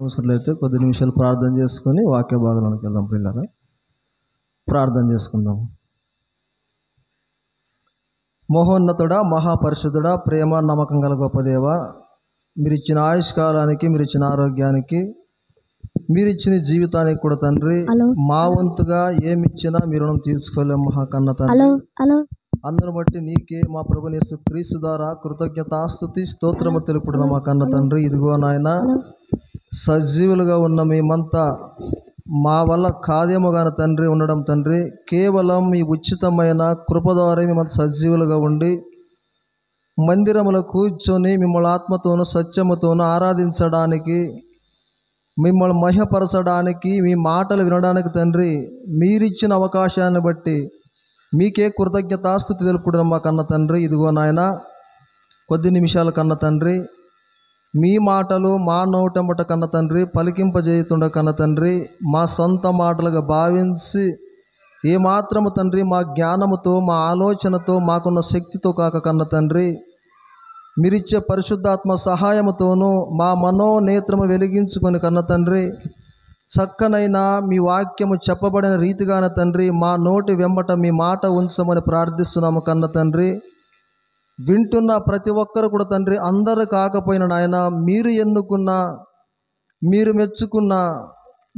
అవసరమైతే కొద్ది నిమిషాలు ప్రార్థన చేసుకొని వాక్య భాగంలోకి వెళ్దాం. పిల్లరా, ప్రార్థన చేసుకుందాం. మహోన్నతుడా, మహాపరిశుద్ధుడా, ప్రేమ నమ్మకం గల గొప్ప దేవ, మీరు ఇచ్చిన ఆయుష్కాలానికి, మీరు ఇచ్చిన ఆరోగ్యానికి, మీరు ఇచ్చిన జీవితానికి కూడా తండ్రి, మా వంతుగా ఏమి ఇచ్చినా మీరు రుణం తీర్చుకోలేము మహాకన్న తండ్రి. అందును బట్టి నీకే మా ప్రభుని యేసు క్రీస్తు ద్వారా కృతజ్ఞతాస్తుతి స్తోత్రము తెలుపుడున మా కన్న తండ్రి. ఇదిగో నాయన, సజీవులుగా ఉన్న మేమంతా మా వల్ల కాదేమో కానీ తండ్రి ఉండడం తండ్రి, కేవలం మీ ఉచితమైన కృప ద్వారా మేమంతా సజీవులుగా ఉండి మందిరములో కూర్చొని మిమ్మల్ని ఆత్మతోనూ సత్యముతోనూ ఆరాధించడానికి, మిమ్మల్ని మహిమపరచడానికి, మీ మాటలు వినడానికి తండ్రి మీరిచ్చిన అవకాశాన్ని బట్టి మీకే కృతజ్ఞతాస్తుతి తెలుపుడు మా కన్న తండ్రి. ఇదిగో నాయన, కొద్ది నిమిషాల కన్న తండ్రి మీ మాటలు మా నోటెంబట కన్న తండ్రి పలికింపజేయుతుండ కన్న తండ్రి, మా సొంత మాటలుగా భావించి ఏమాత్రము తండ్రి మా జ్ఞానముతో, మా ఆలోచనతో, మాకున్న శక్తితో కాక కన్న తండ్రి, మీరిచ్చే పరిశుద్ధాత్మ సహాయముతోనూ మా మనోనేత్రము వెలిగించుకొని కన్న తండ్రి, చక్కనైన మీ వాక్యము చెప్పబడిన రీతిగానే తండ్రి మా నోటి వెంబట మీ మాట ఉంచమని ప్రార్థిస్తున్నాము కన్న తండ్రి. వింటున్న ప్రతి ఒక్కరు కూడా తండ్రి, అందరు కాకపోయినా నాయన, మీరు ఎన్నుకున్న, మీరు మెచ్చుకున్న,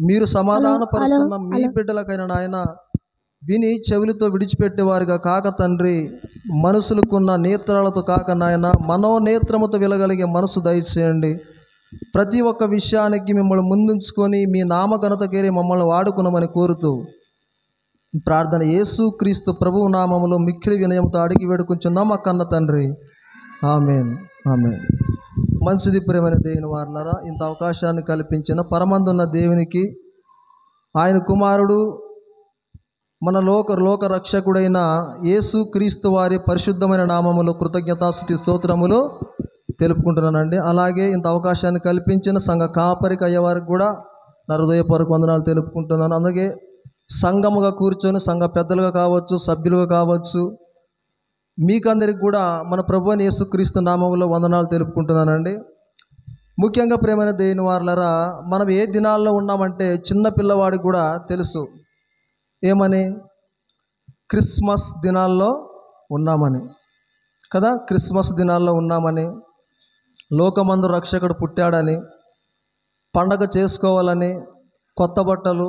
మీరు సమాధానపరుస్తున్న మీ బిడ్డలకైనా నాయన విని చెవులతో విడిచిపెట్టేవారుగా కాక తండ్రి, మనసులకున్న నేత్రాలతో కాక నాయన మనోనేత్రముతో వెలగలిగే మనసు దయచేయండి. ప్రతి ఒక్క విషయానికి మిమ్మల్ని ముందుంచుకొని మీ నామఘనతకేరే మమ్మల్ని వాడుకున్నామని కోరుతూ ప్రార్థన యేసు క్రీస్తు ప్రభువు నామములో మిక్కిలి వినయంతో అడిగి వేడుకుంటున్నాం మా కన్న తండ్రి. ఆమేన్, ఆమేన్. మంచిది ప్రేమైన దేవుని వారలారా, ఇంత అవకాశాన్ని కల్పించిన పరమందున్న దేవునికి, ఆయన కుమారుడు మన లోక రక్షకుడైన యేసు క్రీస్తు వారి పరిశుద్ధమైన నామములో కృతజ్ఞతాస్తుతి స్తోత్రములు తెలుపుకుంటున్నానండి. అలాగే ఇంత అవకాశాన్ని కల్పించిన సంఘ కాపరికి అయ్యేవారికి కూడా నా హృదయపూర్వక వందనాలు తెలుపుకుంటున్నాను. అలాగే సంఘముగా కూర్చొని సంఘ పెద్దలుగా కావచ్చు, సభ్యులుగా కావచ్చు, మీకందరికి కూడా మన ప్రభువైన యేసుక్రీస్తు నామములో వందనాలు తెలుపుకుంటున్నానండి. ముఖ్యంగా ప్రేమైన దేవుని వారలారా, మనం ఏ దినాల్లో ఉన్నామంటే చిన్న పిల్లవాడికి కూడా తెలుసు ఏమని, క్రిస్మస్ దినాల్లో ఉన్నామని కదా. క్రిస్మస్ దినాల్లో ఉన్నామని, లోకమందు రక్షకుడు పుట్టాడని, పండగ చేసుకోవాలని, కొత్త బట్టలు,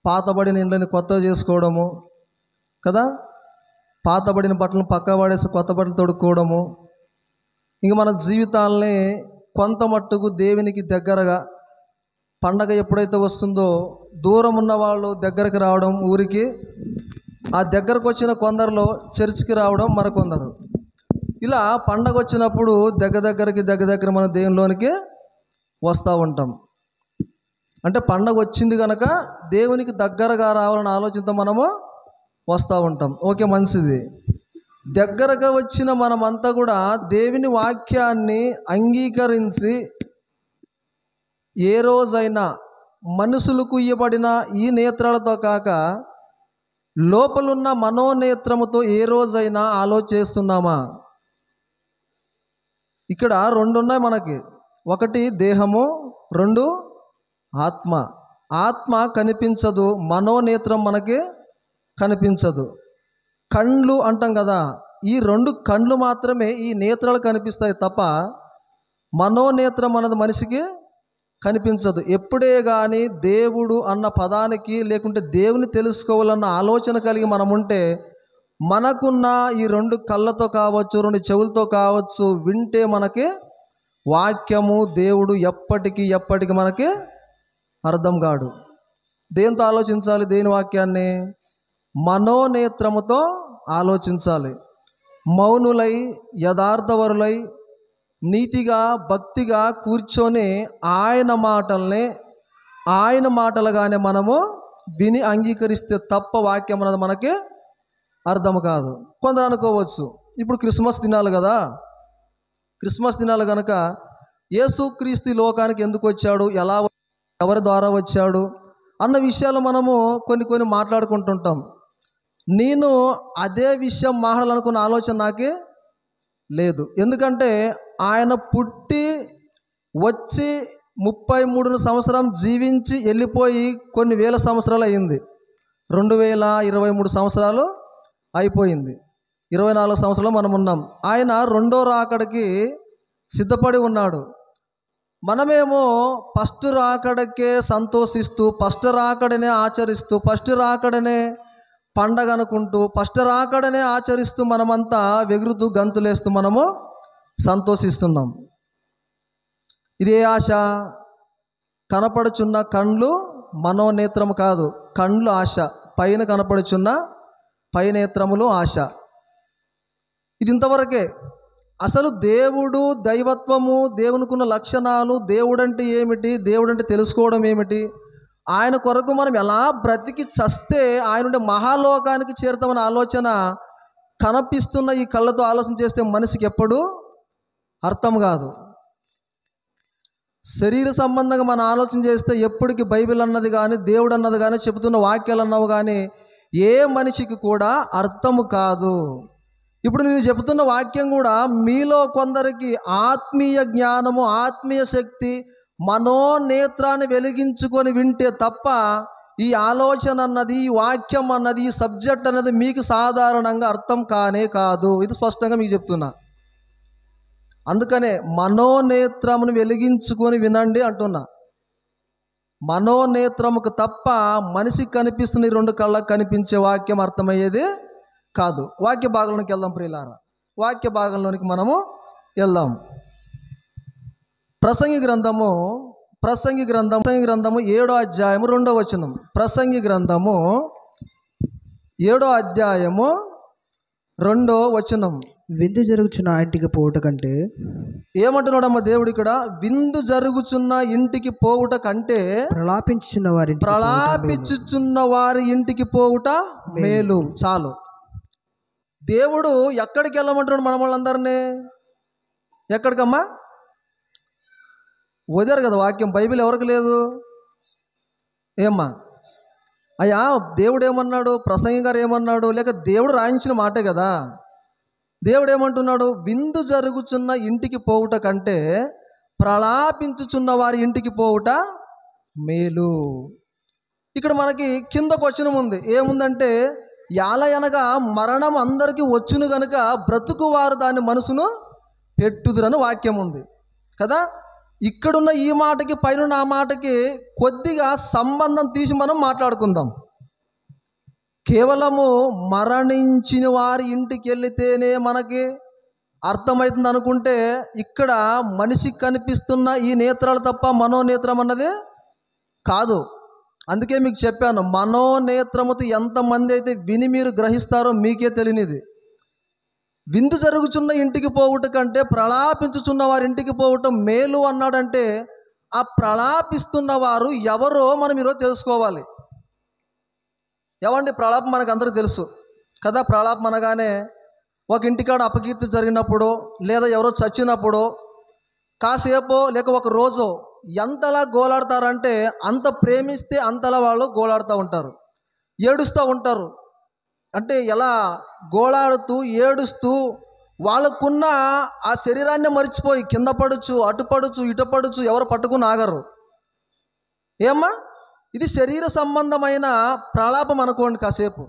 పాతబడిన ఇండ్లని కొత్తగా చేసుకోవడము కదా, పాతబడిన బట్టలను పక్క పడేసి కొత్త బట్టలు తొడుక్కోవడము, ఇంక మన జీవితాలని కొంత మట్టుకు దేవునికి దగ్గరగా, పండగ ఎప్పుడైతే వస్తుందో దూరం ఉన్న వాళ్ళు దగ్గరికి రావడం, ఊరికి ఆ దగ్గరకు వచ్చిన కొందరిలో చర్చికి రావడం మరికొందరు, ఇలా పండగ వచ్చినప్పుడు దగ్గర మన దేవునిలోనికి వస్తూ ఉంటాం. అంటే పండగ వచ్చింది కనుక దేవునికి దగ్గరగా రావాలన్న ఆలోచనతో మనము వస్తూ ఉంటాం. ఓకే, మంచిది. దగ్గరగా వచ్చిన మనమంతా కూడా దేవుని వాక్యాన్ని అంగీకరించి ఏ రోజైనా మనుషులకు ఇవ్వబడిన ఈ నేత్రాలతో కాక లోపలున్న మనోనేత్రముతో ఏ రోజైనా ఆలోచిస్తున్నామా? ఇక్కడ రెండు ఉన్నాయి మనకి. ఒకటి దేహము, రెండు ఆత్మ. ఆత్మ కనిపించదు, మనోనేత్రం మనకి కనిపించదు. కండ్లు అంటాం కదా, ఈ రెండు కండ్లు మాత్రమే ఈ నేత్రాలు కనిపిస్తాయి తప్ప మనోనేత్రం అన్నది మనిషికి కనిపించదు. ఎప్పుడే కానీ దేవుడు అన్న పదానికి, లేకుంటే దేవుని తెలుసుకోవాలన్న ఆలోచన కలిగి మనం ఉంటే, మనకున్న ఈ రెండు కళ్ళతో కావచ్చు, రెండు చెవులతో కావచ్చు, వింటే మనకి వాక్యము, దేవుడు ఎప్పటికీ మనకి అర్థం కాడు. దేంతో ఆలోచించాలి? దేని వాక్యాన్ని మనోనేత్రముతో ఆలోచించాలి. మౌనులై, యథార్థవరులై, నీతిగా, భక్తిగా కూర్చొని ఆయన మాటలుగానే మనము విని అంగీకరిస్తే తప్ప వాక్యం అన్నది మనకి అర్థం కాదు. కొందరు అనుకోవచ్చు, ఇప్పుడు క్రిస్మస్ దినాలు కదా, క్రిస్మస్ దినాలు కనుక యేసుక్రీస్తు లోకానికి ఎందుకు వచ్చాడు, ఎవరి ద్వారా వచ్చాడు అన్న విషయాలు మనము కొన్ని మాట్లాడుకుంటుంటాం. నేను అదే విషయం మాట్లాడాలనుకున్న ఆలోచన నాకే లేదు. ఎందుకంటే ఆయన పుట్టి వచ్చి 33 సంవత్సరం జీవించి వెళ్ళిపోయి కొన్ని వేల సంవత్సరాలు అయింది. 2023 సంవత్సరాలు అయిపోయింది. 24 సంవత్సరాలు మనం ఉన్నాం. ఆయన రెండో రాకడికి సిద్ధపడి ఉన్నాడు. మనమేమో ఫస్ట్ రాకడకే సంతోషిస్తూ, ఫస్ట్ రాకడనే ఆచరిస్తూ, ఫస్ట్ రాకడనే పండగ అనుకుంటూ, ఫస్ట్ రాకడనే ఆచరిస్తూ మనమంతా వెగురుతూ గంతులేస్తూ మనము సంతోషిస్తున్నాం. ఇదే ఆశ. కనపడుచున్న కండ్లు మనోనేత్రము కాదు, కండ్లు ఆశ. పైన కనపడుచున్న పైనేత్రములు ఆశ. ఇది ఇంతవరకే. అసలు దేవుడు, దైవత్వము, దేవునికున్న లక్షణాలు, దేవుడంటే ఏమిటి, దేవుడంటే తెలుసుకోవడం ఏమిటి, ఆయన కొరకు మనం ఎలా బ్రతికి చస్తే ఆయన ఉండే మహాలోకానికి చేరుతామన్న ఆలోచన కనిపిస్తున్న ఈ కళ్ళతో ఆలోచన చేస్తే మనిషికి ఎప్పుడూ అర్థం కాదు. శరీర సంబంధంగా మనం ఆలోచన చేస్తే ఎప్పటికీ బైబిల్ అన్నది కానీ, దేవుడు అన్నది కానీ, చెబుతున్న వాక్యాలు అన్నవి కానీ ఏ మనిషికి కూడా అర్థము కాదు. ఇప్పుడు నేను చెబుతున్న వాక్యం కూడా మీలో కొందరికి ఆత్మీయ జ్ఞానము, ఆత్మీయ శక్తి, మనోనేత్రాన్ని వెలిగించుకొని వింటే తప్ప ఈ ఆలోచన అన్నది, ఈ వాక్యం అన్నది, ఈ సబ్జెక్ట్ అన్నది మీకు సాధారణంగా అర్థం కానే కాదు. ఇది స్పష్టంగా మీకు చెప్తున్నా. అందుకనే మనోనేత్రమును వెలిగించుకొని వినండి అంటున్నా. మనోనేత్రముకు తప్ప మనిషికి కనిపిస్తున్న ఈ రెండు కళ్ళకు కనిపించే వాక్యం అర్థమయ్యేది కాదు. వాక్య భాగంలోనికి వెళ్దాం ప్రియులారా. వాక్య భాగంలోనికి మనము వెళ్దాం. ప్రసంగి గ్రంథము 7వ అధ్యాయము 2వ వచనం. ప్రసంగి గ్రంథము 7వ అధ్యాయము 2వ వచనం. విందు జరుగుచున్న ఇంటికి పోవుట కంటే, ఏమంటున్నాడమ్మ దేవుడు ఇక్కడ? విందు జరుగుచున్న ఇంటికి పోవుట కంటే ప్రలాపించుచున్న వారి ఇంటికి పోవుట మేలు. చాలు. దేవుడు ఎక్కడికి వెళ్ళమంటున్నాడు మన వాళ్ళందరినీ? ఎక్కడికమ్మా? వదిలేరు కదా వాక్యం. బైబిల్ ఎవరికి లేదు? ఏమ్మా అయ్యా, దేవుడు ఏమన్నాడు, ప్రసంగి గారు ఏమన్నాడు, లేక దేవుడు రాయించిన మాటే కదా. దేవుడు ఏమంటున్నాడు? విందు జరుగుచున్న ఇంటికి పోవుట కంటే ప్రలాపించుచున్న వారి ఇంటికి పోవుట మేలు. ఇక్కడ మనకి కిందకు వచనం ఉంది. ఏముందంటే, యాలయనగా మరణం అందరికీ వచ్చును గనుక బ్రతుకు వారు దాని మనసును పెట్టుదురని వాక్యం ఉంది కదా. ఇక్కడున్న ఈ మాటకి పైన ఆ మాటకి కొద్దిగా సంబంధం తీసి మనం మాట్లాడుకుందాం. కేవలము మరణించిన వారి ఇంటికి వెళితేనే మనకి అర్థమవుతుంది అనుకుంటే, ఇక్కడ మనిషికి కనిపిస్తున్న ఈ నేత్రాలు తప్ప మనోనేత్రం అన్నది కాదు. అందుకే మీకు చెప్పాను, మనోనేత్రముతో ఎంతమంది అయితే విని మీరు గ్రహిస్తారో మీకే తెలియనిది. విందు జరుగుచున్న ఇంటికి పోవుట కంటే ప్రలాపించుచున్న వారి ఇంటికి పోవటం మేలు అన్నాడంటే, ఆ ప్రలాపిస్తున్న వారు ఎవరో మనం ఈరోజు తెలుసుకోవాలి. ఏమండి, ప్రలాపం మనకు అందరికీ తెలుసు కదా. ప్రలాపం అనగానే ఒక ఇంటికాడ అపకీర్తి జరిగినప్పుడు, లేదా ఎవరో చచ్చినప్పుడు కాసేపో లేక ఒక రోజు ఎంతలా గోలాడతారంటే, అంత ప్రేమిస్తే అంతలా వాళ్ళు గోలాడుతూ ఉంటారు, ఏడుస్తూ ఉంటారు. అంటే ఎలా గోలాడుతూ ఏడుస్తూ వాళ్ళకున్న ఆ శరీరాన్ని మర్చిపోయి కింద పడచ్చు, అటు పడచ్చు, ఇటు పడచ్చు, ఎవరు పట్టుకుని ఆగరు. ఏమ్మా, ఇది శరీర సంబంధమైన ప్రలాపం అనుకోండి కాసేపు.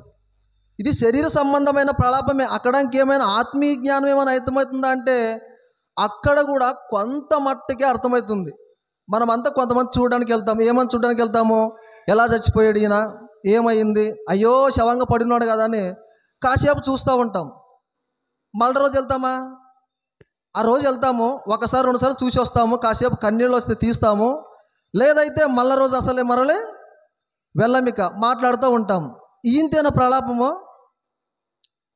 ఇది శరీర సంబంధమైన ప్రలాపమే. అక్కడ ఇంకేమైనా ఆత్మీయ జ్ఞానం ఏమైనా అర్థమవుతుందా అంటే, అక్కడ కూడా కొంత మట్టుకే అర్థమవుతుంది. మనమంతా కొంతమంది చూడడానికి వెళ్తాము. ఏమని చూడడానికి వెళ్తాము? ఎలా చచ్చిపోయాడు ఈయన, ఏమైంది, అయ్యో శవంగా పడినాడు కదా అని కాసేపు చూస్తూ ఉంటాం. మళ్ళీ రోజు వెళ్తామా? ఆ రోజు వెళ్తాము, ఒకసారి రెండుసార్లు చూసి వస్తాము, కాసేపు కన్నీళ్ళు వస్తే తీస్తాము, లేదైతే మళ్ళీ రోజు అసలే మరలే వెళ్ళమిక మాట్లాడుతూ ఉంటాం. ఈయంతేనా ప్రలాపము?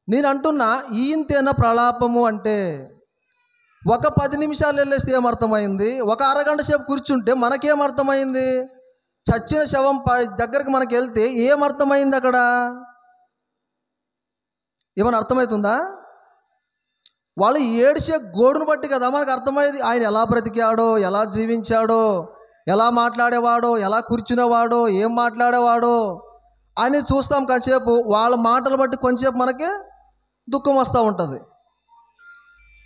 నేను అంటున్నా, ఈయంతేనా ప్రలాపము అంటే, ఒక 10 నిమిషాలు వెళ్ళేస్తే ఏమర్థమైంది, ఒక అరగంట సేపు కూర్చుంటే మనకేమర్థమైంది, చచ్చిన శవం దగ్గరికి మనకి వెళ్తే ఏమర్థమైంది? అక్కడ ఏమైనా అర్థమవుతుందా? వాళ్ళు ఏడిసే గోడును బట్టి కదా మనకు అర్థమయ్యేది. ఆయన ఎలా బ్రతికాడో, ఎలా జీవించాడో, ఎలా మాట్లాడేవాడో, ఎలా కూర్చునేవాడో, ఏం మాట్లాడేవాడో అని చూస్తాం. కాసేపు వాళ్ళ మాటలు బట్టి కొంచెంసేపు మనకి దుఃఖం వస్తూ ఉంటుంది.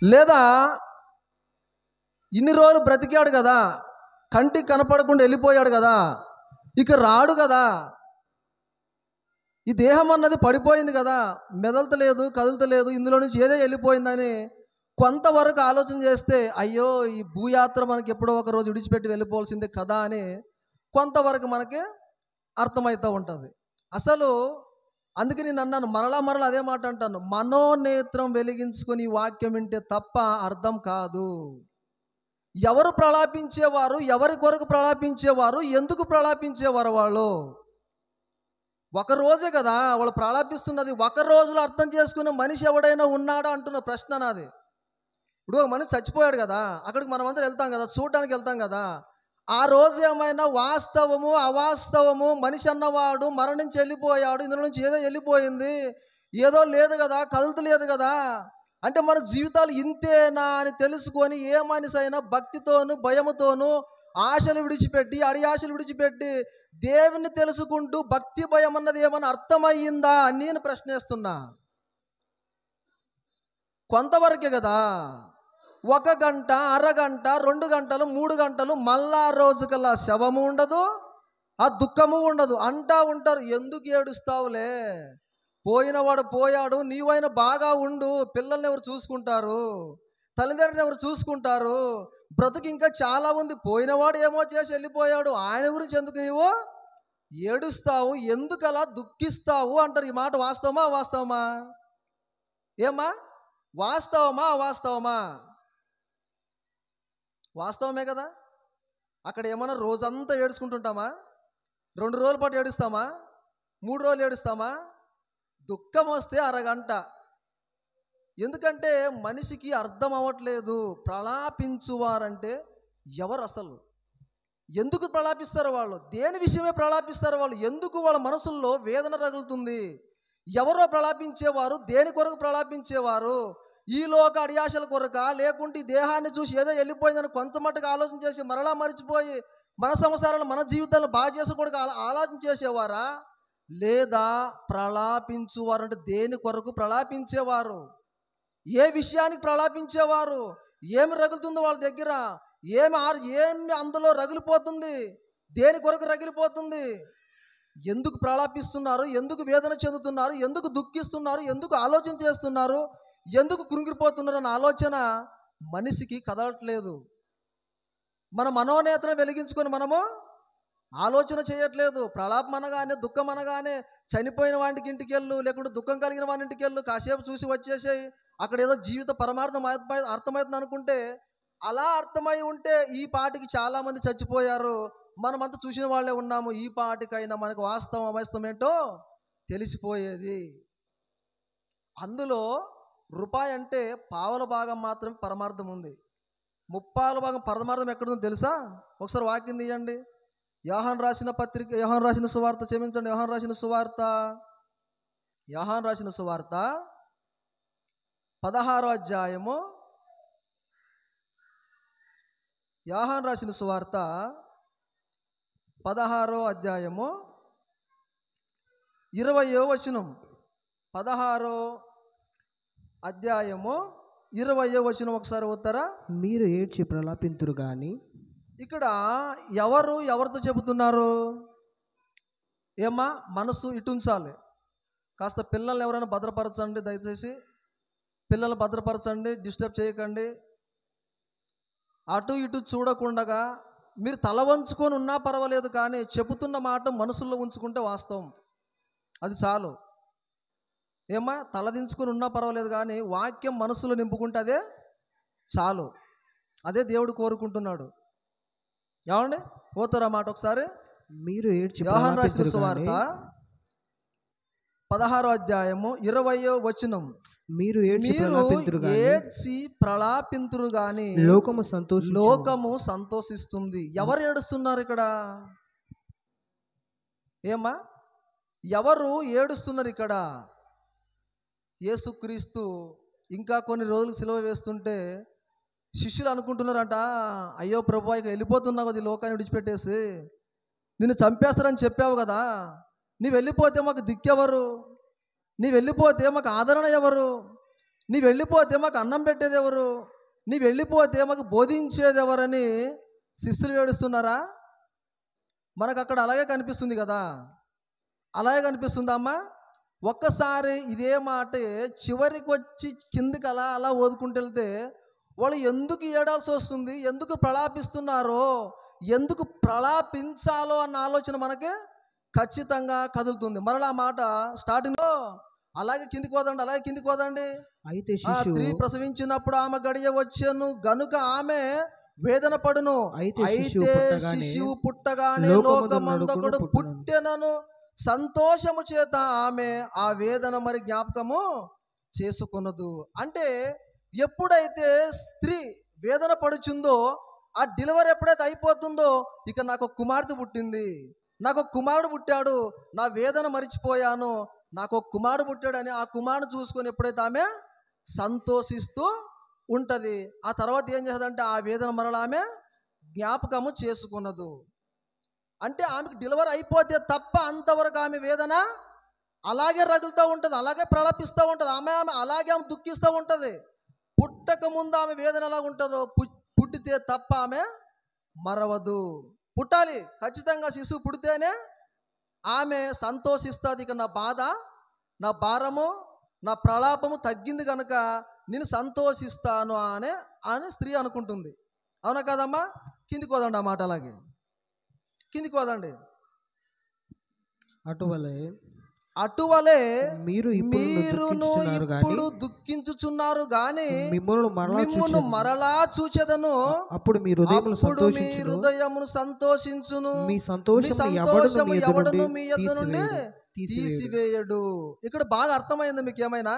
లేదా ఇన్ని రోజులు బ్రతికాడు కదా, కంటికి కనపడకుండా వెళ్ళిపోయాడు కదా, ఇక రాడు కదా. ఈ దేహం అన్నది పడిపోయింది కదా, మెదలతలేదు, కదులుతలేదు, ఇందులో నుంచి ఏదో వెళ్ళిపోయిందని కొంతవరకు ఆలోచన చేస్తే అయ్యో ఈ భూయాత్ర మనకి ఎప్పుడో ఒక రోజు విడిచిపెట్టి వెళ్ళిపోవాల్సిందే కదా అని కొంతవరకు మనకి అర్థమవుతూ ఉంటుంది. అసలు అందుకే నేను అన్నాను, మరలా అదే మాట అంటాను, మనోనేత్రం వెలిగించుకొని ఈ వాక్యం వింటే తప్ప అర్థం కాదు. ఎవరు ప్రలాపించేవారు, ఎవరి కొరకు ప్రలాపించేవారు, ఎందుకు ప్రలాపించేవారు? వాళ్ళు ఒక రోజే కదా వాళ్ళు ప్రలాపిస్తున్నది. ఒక రోజులో అర్థం చేసుకునే మనిషి ఎవడైనా ఉన్నాడా అంటున్న ప్రశ్న నాది. ఇప్పుడు ఒక మనిషి చచ్చిపోయాడు కదా, అక్కడికి మనం అందరం వెళ్తాం కదా, చూడడానికి వెళ్తాం కదా. ఆ రోజు ఏమైనా వాస్తవము అవాస్తవము, మనిషి అన్నవాడు మరణించి వెళ్ళిపోయాడు, ఇందులో నుంచి ఏదో వెళ్ళిపోయింది, ఏదో లేదు కదా, కదులుతలేదు కదా అంటే మన జీవితాలు ఇంతేనా అని తెలుసుకొని ఏ మనిషి అయినా భక్తితోనూ భయముతోనూ ఆశలు విడిచిపెట్టి ఆశలు విడిచిపెట్టి దేవుని తెలుసుకుంటూ భక్తి భయం అన్నది ఏమన్నా అర్థమయ్యిందా అని నేను ప్రశ్నిస్తున్నా. కొంతవరకే కదా. 1 గంట, అరగంట, 2 గంటలు, 3 గంటలు మళ్ళా రోజుకల్లా శవము ఉండదు, ఆ దుఃఖము ఉండదు. అంటా ఉంటారు, ఎందుకు ఏడుస్తావులే, పోయినవాడు పోయాడు, నీవైనా బాగా ఉండు, పిల్లల్ని ఎవరు చూసుకుంటారు, తల్లిదండ్రులు ఎవరు చూసుకుంటారు, బ్రతుకు ఇంకా చాలా ఉంది, పోయినవాడు ఏమో చేసి వెళ్ళిపోయాడు, ఆయన గురించి ఎందుకు నీవు ఏడుస్తావు, ఎందుకు అలా దుఃఖిస్తావు అంటారు. ఈ మాట వాస్తవమా అవాస్తవమా? ఏమా వాస్తవమా అవాస్తవమా? వాస్తవమే కదా. అక్కడ ఏమన్నా రోజంతా ఏడుచుకుంటుంటామా? 2 రోజుల పాటు ఏడుస్తామా? 3 రోజులు ఏడుస్తామా? దుఃఖం వస్తే అరగంట. ఎందుకంటే మనిషికి అర్థం అవ్వట్లేదు ప్రలాపించువారంటే ఎవరు, అసలు ఎందుకు ప్రలాపిస్తారు వాళ్ళు, దేని విషయమే ప్రలాపిస్తారు వాళ్ళు, ఎందుకు వాళ్ళ మనసుల్లో వేదన రగులుతుంది. ఎవరో ప్రలాపించేవారు దేని కొరకు ప్రలాపించేవారు? ఈ లోక అడియాశల కొరక, లేకుంటే ఈ దేహాన్ని చూసి ఏదో వెళ్ళిపోయిందని కొంత మట్టుకు ఆలోచన చేసి మరలా మరిచిపోయి మన సంసారాలు మన జీవితాలను బాగా చేసుకోవడానికి ఆలోచన చేసేవారా? లేదా ప్రలాపించువారు అంటే దేని కొరకు ప్రలాపించేవారు, ఏ విషయానికి ప్రలాపించేవారు, ఏమి రగులుతుందో వాళ్ళ దగ్గర, ఏమి అందులో రగిలిపోతుంది, దేని కొరకు రగిలిపోతుంది, ఎందుకు ప్రలాపిస్తున్నారు, ఎందుకు వేదన చెందుతున్నారు, ఎందుకు దుఃఖిస్తున్నారు, ఎందుకు ఆలోచన చేస్తున్నారు, ఎందుకు కృంగిపోతున్నారు అన్న ఆలోచన మనిషికి కదలట్లేదు. మన మనోనేత్రం వెలిగించుకొని మనము ఆలోచన చేయట్లేదు. ప్రలాపం అనగానే, దుఃఖం అనగానే చనిపోయిన వాడికి ఇంటికి వెళ్ళు, లేకుంటే దుఃఖం కలిగిన వాడి ఇంటికి వెళ్ళు, కాసేపు చూసి వచ్చేసేయి, అక్కడ ఏదో జీవిత పరమార్థం అర్థమవుతుంది అనుకుంటే, అలా అర్థమై ఉంటే ఈ పాటికి చాలామంది చచ్చిపోయారు, మనమంతా చూసిన వాళ్ళే ఉన్నాము, ఈ పాటికైనా మనకు వాస్తవం అవాస్తవం ఏంటో తెలిసిపోయేది. అందులో రూపాయి అంటే పావల భాగం మాత్రమే పరమార్థం ఉంది, 30 భాగం పరమార్థం ఎక్కడుందో తెలుసా? ఒకసారి వాక్యం తీయండి. యోహాను రాసిన సువార్త, క్షమించండి, యోహాను రాసిన సువార్త 16వ అధ్యాయము, యోహాను రాసిన సువార్త 16వ అధ్యాయము 20వ వచనం. 16వ అధ్యాయము 20వ వచనం ఒకసారి అవుతారా? మీరు ఏడ్చి ప్రలాపింతురు గాని. ఇక్కడ ఎవరితో చెబుతున్నారు? ఏమ్మా, మనసు ఇటు ఉంచాలి. కాస్త పిల్లల్ని ఎవరైనా భద్రపరచండి, దయచేసి పిల్లల్ని భద్రపరచండి, డిస్టర్బ్ చేయకండి. అటు ఇటు చూడకుండా మీరు తల వంచుకొని ఉన్నా పర్వాలేదు, కానీ చెబుతున్న మాట మనసుల్లో ఉంచుకుంటే వాస్తవం, అది చాలు. ఏమ్మా, తలదించుకొని ఉన్నా పర్వాలేదు, కానీ వాక్యం మనసులో నింపుకుంటే అదే చాలు. అదే దేవుడు కోరుకుంటున్నాడు. ఏమండి, పోతారా మాట ఒకసారి? మీరు ఏడ్చి యోహాను రాసిన సువార్త 16వ అధ్యాయము 20వ వచనం. మీరు ఏడ్చి ప్రలాపింతురు గాని లోకము సంతోషిస్తుంది. ఎవరు ఏడుస్తున్నారు ఇక్కడ? ఏమ్మా, ఎవరు ఏడుస్తున్నారు ఇక్కడ? యేసుక్రీస్తు ఇంకా కొన్ని రోజులు సిలువ వేస్తుంటే శిష్యులు అనుకుంటున్నారంట, అయ్యో ప్రభువా, ఇక వెళ్ళిపోతున్నావు కదా, ఈ లోకాన్ని విడిచిపెట్టేసి, నిన్ను చంపేస్తారని చెప్పావు కదా, నీవు వెళ్ళిపోతే మాకు దిక్కెవరు, నీవు వెళ్ళిపోతే మాకు ఆదరణ ఎవరు, నీవు వెళ్ళిపోతే మాకు అన్నం పెట్టేది ఎవరు, నీవు వెళ్ళిపోతే మాకు బోధించేది ఎవరని శిష్యులు ఏడుస్తున్నారా? మనకు అక్కడ అలాగే కనిపిస్తుంది కదా, అలాగే కనిపిస్తుందా అమ్మా? ఒక్కసారి ఇదే మాట చివరికి వచ్చి కిందికి అలా అలా ఓదుకుంటూ వెళ్తే వాళ్ళు ఎందుకు ఏడాల్సి వస్తుంది, ఎందుకు ప్రలాపిస్తున్నారో, ఎందుకు ప్రలాపించాలో అన్న ఆలోచన మనకి ఖచ్చితంగా కదులుతుంది. మరలా ఆ మాట స్టార్టింగ్లో అలాగే కిందికి పోదండి, అలాగే కిందికి పోదండి. అయితే స్త్రీ ప్రసవించినప్పుడు ఆమె గడియ వచ్చాను గనుక ఆమె వేదన పడును. అయితే శిశువు పుట్టగానే లోకమందొకడు పుట్టెనను సంతోషము చేత ఆమె ఆ వేదన మరి జ్ఞాపకము చేసుకున్నదు. అంటే ఎప్పుడైతే స్త్రీ వేదన పడుచుందో, ఆ డెలివరీ ఎప్పుడైతే అయిపోతుందో, ఇక నాకు కుమార్తె పుట్టింది, నాకు కుమారుడు పుట్టాడు, నా వేదన మరిచిపోయాను, నాకు కుమారుడు పుట్టాడని ఆ కుమారుడు చూసుకొని ఎప్పుడైతే ఆమె సంతోషిస్తూ ఉంటుంది, ఆ తర్వాత ఏం చేస్తుందంటే ఆ వేదన మరలా ఆమె జ్ఞాపకము చేసుకున్నదు. అంటే ఆమెకు డెలివరీ అయిపోతే తప్ప అంతవరకు ఆమె వేదన అలాగే రగులుతూ ఉంటుంది, అలాగే ప్రలాపిస్తూ ఉంటుంది, ఆమె అలాగే ఆమె దుఃఖిస్తూ ఉంటుంది. పుట్టక ముందు ఆమె వేదన ఎలా ఉంటుందో పుట్టితే తప్ప ఆమె మరవదు. పుట్టాలి ఖచ్చితంగా, శిశువు పుడితేనే ఆమె సంతోషిస్తుంది. ఇక నా బాధ, నా భారము, నా ప్రలాపము తగ్గింది కనుక నేను సంతోషిస్తాను అని స్త్రీ అనుకుంటుంది. అవునా కదమ్మా? కిందికి పోదండి ఆ మాట, అలాగే కిందికి పోదండి. అటువలే మీరును ఇప్పుడు దుఃఖించుచున్నారు గాని మిమ్మును మరలా చూచెదను, అప్పుడు మీ హృదయమును సంతోషించును, మీ సంతోషము ఎవడును మీ యొద్ద నుండి తీసివేయడు. ఇక్కడ బాగా అర్థమైంది మీకు ఏమైనా?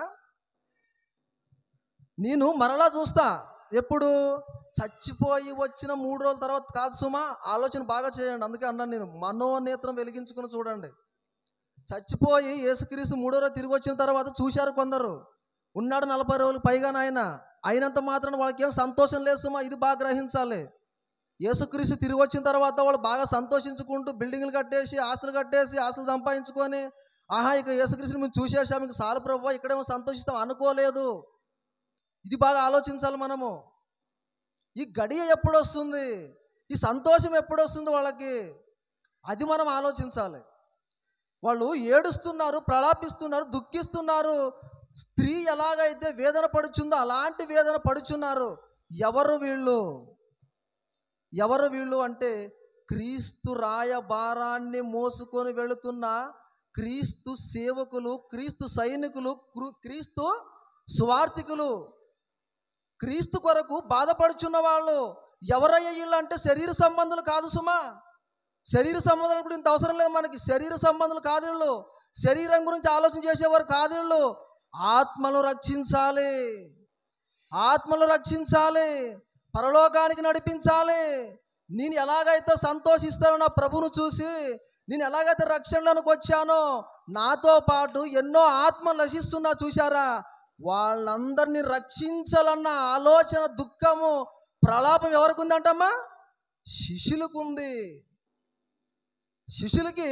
నేను మరలా చూస్తా ఎప్పుడు? చచ్చిపోయి వచ్చిన 3 రోజుల తర్వాత కాదు సుమా. ఆలోచన బాగా చేయండి, అందుకే అన్నాను నేను, మనోనేత్రం వెలిగించుకుని చూడండి. చచ్చిపోయి యేసుక్రీస్తు 3వ రోజు తిరిగి వచ్చిన తర్వాత చూశారు కొందరు, ఉన్నాడు 40 రోజులు పైగా ఆయన, అయినంత మాత్రం వాళ్ళకి ఏం సంతోషం లేదు సుమా. ఇది బాగా గ్రహించాలి. యేసుక్రీస్తు తిరిగి వచ్చిన తర్వాత వాళ్ళు బాగా సంతోషించుకుంటూ బిల్డింగ్లు కట్టేసి ఆస్తులు సంపాదించుకొని, ఆహా ఇక యేసుక్రీస్తుని మేము చూసేసాం, ఇంక సాలు ప్రభువా ఇక్కడేమో సంతోషిస్తాం అనుకోలేదు. ఇది బాగా ఆలోచించాలి మనము. ఈ గడియ ఎప్పుడు వస్తుంది, ఈ సంతోషం ఎప్పుడు వస్తుంది వాళ్ళకి, అది మనం ఆలోచించాలి. వాళ్ళు ఏడుస్తున్నారు, ప్రలాపిస్తున్నారు, దుఃఖిస్తున్నారు. స్త్రీ ఎలాగైతే వేదన పడుచుందో అలాంటి వేదన పడుచున్నారు. ఎవరు వీళ్ళు అంటే క్రీస్తు రాయబారాన్ని మోసుకొని వెళుతున్న క్రీస్తు సేవకులు, క్రీస్తు సైనికులు, క్రీస్తు స్వార్థికులు, క్రీస్తు కొరకు బాధపడుచున్న వాళ్ళు. ఎవరయ్యా వీళ్ళు అంటే శరీర సంబంధులు కాదు సుమా. శరీర సంబంధాల గురించి ఇంత అవసరం లేదు మనకి. శరీర సంబంధాలు కాదు వీళ్ళు, శరీరం గురించి ఆలోచన చేసేవారు కాదు వీళ్ళు. ఆత్మను రక్షించాలి, పరలోకానికి నడిపించాలి. నేను ఎలాగైతే సంతోషిస్తానో నా ప్రభువును చూసి, నేను ఎలాగైతే రక్షణలోకి వచ్చానో, నాతో పాటు ఎన్నో ఆత్మలు నశిస్తున్నా చూశారా, వాళ్ళందరినీ రక్షించాలన్న ఆలోచన, దుఃఖము, ప్రలాపం ఎవరికి ఉందంటమ్మా? శిష్యులకు ఉంది. శిష్యులకి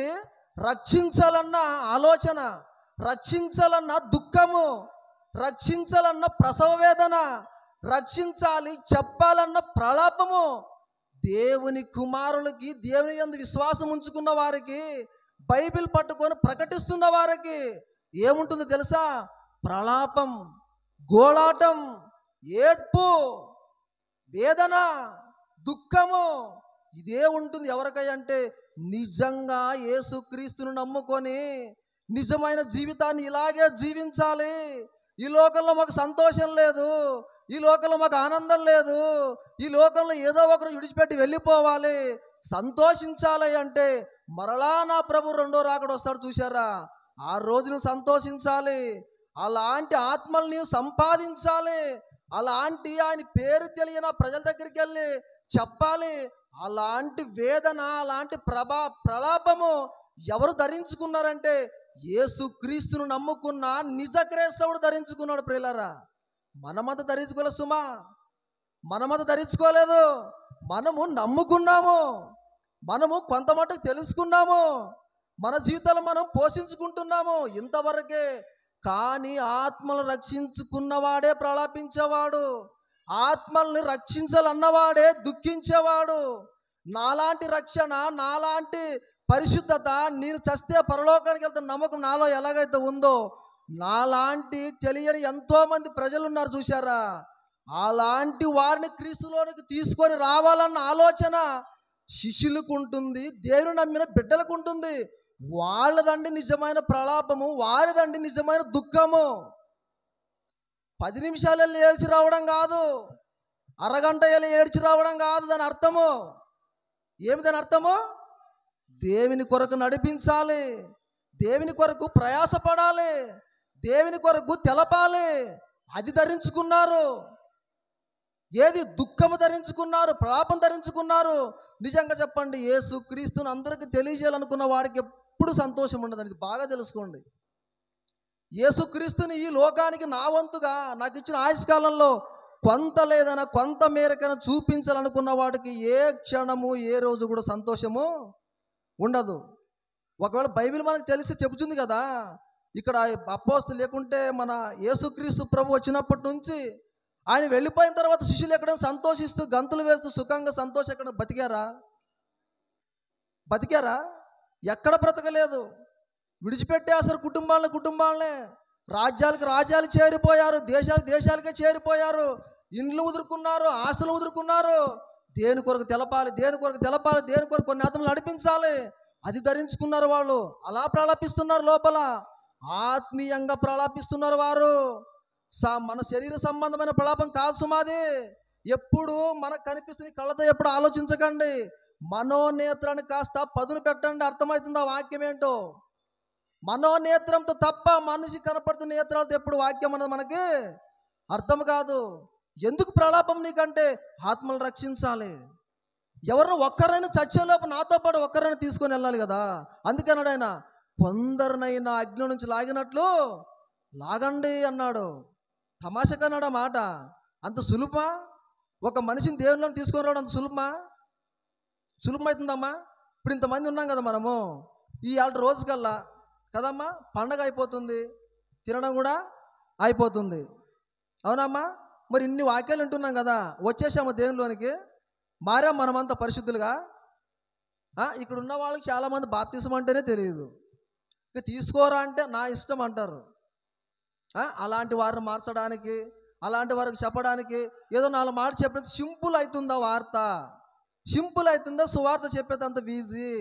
రక్షించాలన్న ఆలోచన, రక్షించాలన్న దుఃఖము, రక్షించాలన్న ప్రసవ వేదన, రక్షించాలి చెప్పాలన్న ప్రలాపము. దేవుని కుమారులకి, దేవుని యందు విశ్వాసం ఉంచుకున్న వారికి, బైబిల్ పట్టుకొని ప్రకటిస్తున్న వారికి ఏముంటుందో తెలుసా? ప్రలాపం, గోళాటం, ఏడ్పు, వేదన, దుఃఖము, ఇదే ఉంటుంది. ఎవరికంటే నిజంగా యేసుక్రీస్తును నమ్ముకొని నిజమైన జీవితాన్ని ఇలాగే జీవించాలి. ఈ లోకంలో మాకు సంతోషం లేదు, ఈ లోకంలో మాకు ఆనందం లేదు, ఈ లోకంలో ఏదో ఒకరు విడిచిపెట్టి వెళ్ళిపోవాలి, సంతోషించాలి అంటే మరలా నా ప్రభు రెండో రాకడ వస్తాడు చూశారా, ఆ రోజును సంతోషించాలి. అలాంటి ఆత్మల్ని సంపాదించాలి, అలాంటి ఆయన పేరు తెలియని ప్రజల దగ్గరికి వెళ్ళి చెప్పాలి. అలాంటి వేదన, అలాంటి ప్రలాపము ఎవరు ధరించుకున్నారంటే యేసుక్రీస్తును నమ్ముకున్న నిజ క్రైస్తవుడు ధరించుకున్నాడు. ప్రియులారా, మనమంతా ధరించుకోలేదు సుమా, మనమంతా ధరించుకోలేదు. మనము నమ్ముకున్నాము, మనము కొంత మటుకు తెలుసుకున్నాము, మన జీవితాలు మనం పోషించుకుంటున్నాము ఇంతవరకే. కానీ ఆత్మలు రక్షించుకున్నవాడే ప్రలాపించేవాడు, ఆత్మల్ని రక్షించాలన్నవాడే దుఃఖించేవాడు, నాలాంటి రక్షణ, నాలాంటి పరిశుద్ధత, నేను చస్తే పరలోకానికి వెళ్తున్న నమ్మకం నాలో ఎలాగైతే ఉందో, నాలాంటి తెలియని ఎంతో మంది ప్రజలు ఉన్నారు చూశారా, అలాంటి వారిని క్రీస్తులోనికి తీసుకొని రావాలన్న ఆలోచన శిష్యులకు ఉంటుంది, దేవుని నమ్మిన బిడ్డలకు ఉంటుంది. వాళ్ళదండి నిజమైన ప్రలాపము, వారిదండి నిజమైన దుఃఖము. 10 నిమిషాలు వెళ్ళి ఏడ్చి రావడం కాదు, అరగంట వెళ్ళి ఏడ్చి రావడం కాదు దాని అర్థము. ఏమి దాని అర్థము? దేవుని కొరకు నడిపించాలి, దేవుని కొరకు ప్రయాసపడాలి, దేవుని కొరకు తెలపాలి. అది ధరించుకున్నారు. ఏది? దుఃఖము ధరించుకున్నారు, ప్రలాపం ధరించుకున్నారు. నిజంగా చెప్పండి, యేసు క్రీస్తుని అందరికీ తెలియజేయాలనుకున్న వాడికి ఎప్పుడు సంతోషం ఉండదు. ఇది బాగా తెలుసుకోండి. యేసు క్రీస్తుని ఈ లోకానికి నా వంతుగా నాకు ఇచ్చిన ఆయుష్కాలంలో కొంత లేదన్నా కొంత మేరకైనా చూపించాలనుకున్న వాడికి ఏ క్షణము ఏ రోజు కూడా సంతోషము ఉండదు. ఒకవేళ బైబిల్ మనకు తెలిసి చెబుతుంది కదా, ఇక్కడ అపోస్తలు లేకుంటే మన యేసుక్రీస్తు ప్రభు వచ్చినప్పటి నుంచి ఆయన వెళ్ళిపోయిన తర్వాత శిష్యులు ఎక్కడైనా సంతోషిస్తూ గంతులు వేస్తూ సుఖంగా సంతోషం ఎక్కడ బతికారా? ఎక్కడ బ్రతకలేదు. విడిచిపెట్టేసారు కుటుంబాలనే. రాజ్యాలు చేరిపోయారు, దేశాలకే చేరిపోయారు. ఇండ్లు వదులుకున్నారు, ఆశలు వదులుకున్నారు. దేని కొరకు తెలపాలి, దేని కొరకు కొన్ని ఆత్మలు నడిపించాలి, అది ధరించుకున్నారు వాళ్ళు. అలా ప్రలాపిస్తున్నారు, లోపల ఆత్మీయంగా ప్రలాపిస్తున్నారు వారు. మన శరీర సంబంధమైన ప్రలాపం కాదు సుమాది. ఎప్పుడు మనకు కనిపిస్తున్న కళ్ళతో ఎప్పుడు ఆలోచించకండి. మనోనేత్రాన్ని కాస్త పదును పెట్టండి, అర్థమవుతుంది ఆ వాక్యం ఏంటో. మనోనేత్రంతో తప్ప మనిషి కనపడుతున్న నేత్రాలతో ఎప్పుడు వాక్యం అన్నది మనకి అర్థం కాదు. ఎందుకు ప్రలాపం నీకంటే ఆత్మలు రక్షించాలి. ఎవరిని ఒక్కరైనా చచ్చేలోపు నాతో పాటు ఒక్కరైనా తీసుకొని వెళ్ళాలి కదా. అందుకన్నాడు ఆయన, కొందరినైనా అగ్ని నుంచి లాగినట్లు లాగండి అన్నాడు. తమాషకన్నాడు ఆ మాట. అంత సులుభమా? ఒక మనిషిని దేవునిలోకి తీసుకొని రావడం అంత సులభమవుతుందమ్మా? ఇప్పుడు ఇంతమంది ఉన్నాం కదా మనము, ఈ 6 రోజుకల్లా కదమ్మా పండగ అయిపోతుంది, తినడం కూడా అయిపోతుంది, అవునమ్మా? మరి ఇన్ని వాక్యాలు వింటున్నాం కదా, వచ్చేసాము దేవునిలోనికి, మారాం మనమంతా పరిశుద్ధులుగా. ఇక్కడ ఉన్న వాళ్ళకి చాలామంది బాప్తిసం అంటేనే తెలియదు, ఇక తీసుకోరా అంటే నా ఇష్టం అంటారు. అలాంటి వారిని మార్చడానికి, అలాంటి వారికి చెప్పడానికి ఏదో 4 మాటలు చెప్పేది సింపుల్ అవుతుందా వార్త? సింపుల్ అవుతుందా సువార్త చెప్పేది? అంత ఈజీ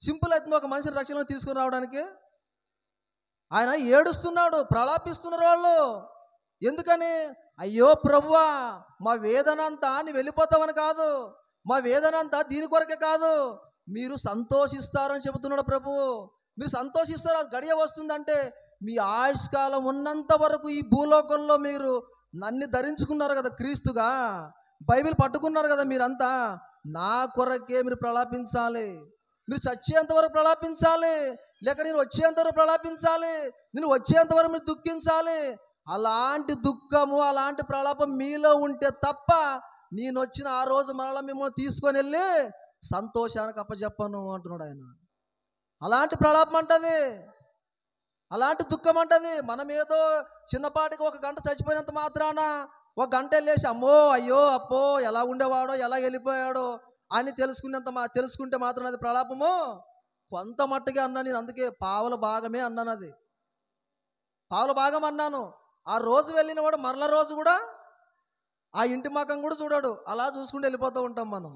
సింపుల్ అవుతుంది ఒక మనిషిని రక్షణలో తీసుకుని రావడానికి? ఆయన ఏడుస్తున్నాడు, ప్రలాపిస్తున్నారు వాళ్ళు. ఎందుకని? అయ్యో ప్రభువా, మా వేదన అంతా నీ వెళ్ళిపోతామని కాదు, మా వేదన అంతా దీని కొరకే కాదు, మీరు సంతోషిస్తారని చెబుతున్నాడు ప్రభువు. మీరు సంతోషిస్తారు, అది గడియ వస్తుందంటే మీ ఆయుష్కాలం ఉన్నంత వరకు ఈ భూలోకంలో మీరు నన్ను ధరించుకున్నారు కదా క్రీస్తుగా, బైబిల్ పట్టుకున్నారు కదా మీరంతా, నా కొరకే మీరు ప్రలాపించాలి. మీరు చచ్చేంత వరకు ప్రలాపించాలి, లేక నేను వచ్చేంత వరకు ప్రలాపించాలి, నేను వచ్చేంత వరకు మీరు దుఃఖించాలి. అలాంటి దుఃఖము, అలాంటి ప్రలాపం మీలో ఉంటే తప్ప నేను వచ్చిన ఆ రోజు మరలా మిమ్మల్ని తీసుకొని వెళ్ళి సంతోషానికి అప్పచెప్పను అంటున్నాడు ఆయన. అలాంటి ప్రలాపం అంటది, అలాంటి దుఃఖం అంటది. మనం ఏదో చిన్నపాటికి 1 గంట చచ్చిపోయినంత మాత్రాన 1 గంట వెళ్ళేసి అమ్మో అయ్యో అప్పో ఎలా ఉండేవాడో ఎలా వెళ్ళిపోయాడో అని తెలుసుకుంటే మాత్రం అది ప్రలాపము కొంత మట్టుగా అన్నా నేను. అందుకే పావుల భాగమే అన్నాను, అది పావుల భాగం అన్నాను. ఆ రోజు వెళ్ళిన వాడు మరల రోజు కూడా ఆ ఇంటి మకం కూడా చూడాడు, అలా చూసుకుంటూ వెళ్ళిపోతూ ఉంటాం మనం.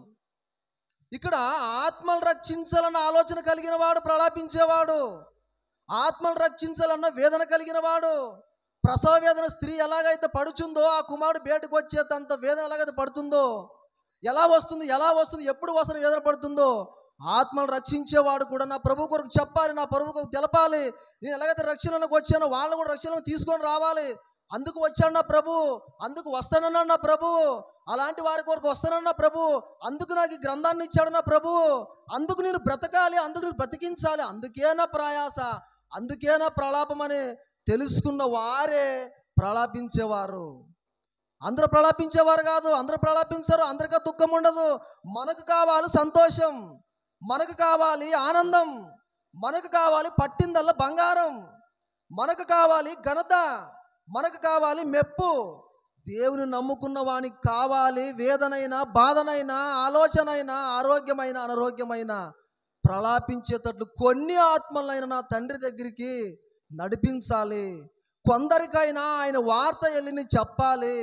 ఇక్కడ ఆత్మలు రక్షించాలన్న ఆలోచన కలిగిన వాడు ప్రలాపించేవాడు, ఆత్మలు రక్షించాలన్న వేదన కలిగిన వాడు. ప్రసవ వేదన స్త్రీ ఎలాగైతే పడుచుందో, ఆ కుమారుడు బయటకు వచ్చేంత వేదన ఎలాగైతే పడుతుందో, ఎలా వస్తుంది ఎప్పుడు వస్తున్న వేదన పడుతుందో, ఆత్మలు రక్షించేవాడు కూడా నా ప్రభు కొరకు చెప్పాలి, నా ప్రభు కొరకు తెలపాలి. నేను ఎలాగైతే రక్షణలోకి వచ్చానో వాళ్ళని కూడా రక్షణలోకి తీసుకొని రావాలి. అందుకు వచ్చాడు నా ప్రభు, అందుకు వస్తానన్నాడు నా ప్రభు, అలాంటి వారి కొరకు వస్తానన్నా ప్రభు, అందుకు నాకు ఈ గ్రంథాన్ని ఇచ్చాడు నా ప్రభు, అందుకు నేను బ్రతకాలి, అందుకు నేను బ్రతికించాలి, అందుకేనా ప్రయాస, అందుకేనా ప్రలాపం అని తెలుసుకున్న వారే ప్రలాపించేవారు. అందరూ ప్రలాపించేవారు కాదు, అందరూ ప్రలాపించారు, అందరికీ దుఃఖం ఉండదు. మనకు కావాలి సంతోషం, మనకు కావాలి ఆనందం, మనకు కావాలి పట్టిందల్లా బంగారం, మనకు కావాలి ఘనత, మనకు కావాలి మెప్పు, దేవుని నమ్ముకున్న వానికి కావాలి వేదనైనా, బాధనైనా, ఆలోచనైనా, ఆరోగ్యమైన, అనారోగ్యమైన ప్రలాపించేటట్లు కొన్ని ఆత్మలైన నా తండ్రి దగ్గరికి నడిపించాలి. కొందరికైనా ఆయన వార్త వెళ్ళి చెప్పాలి.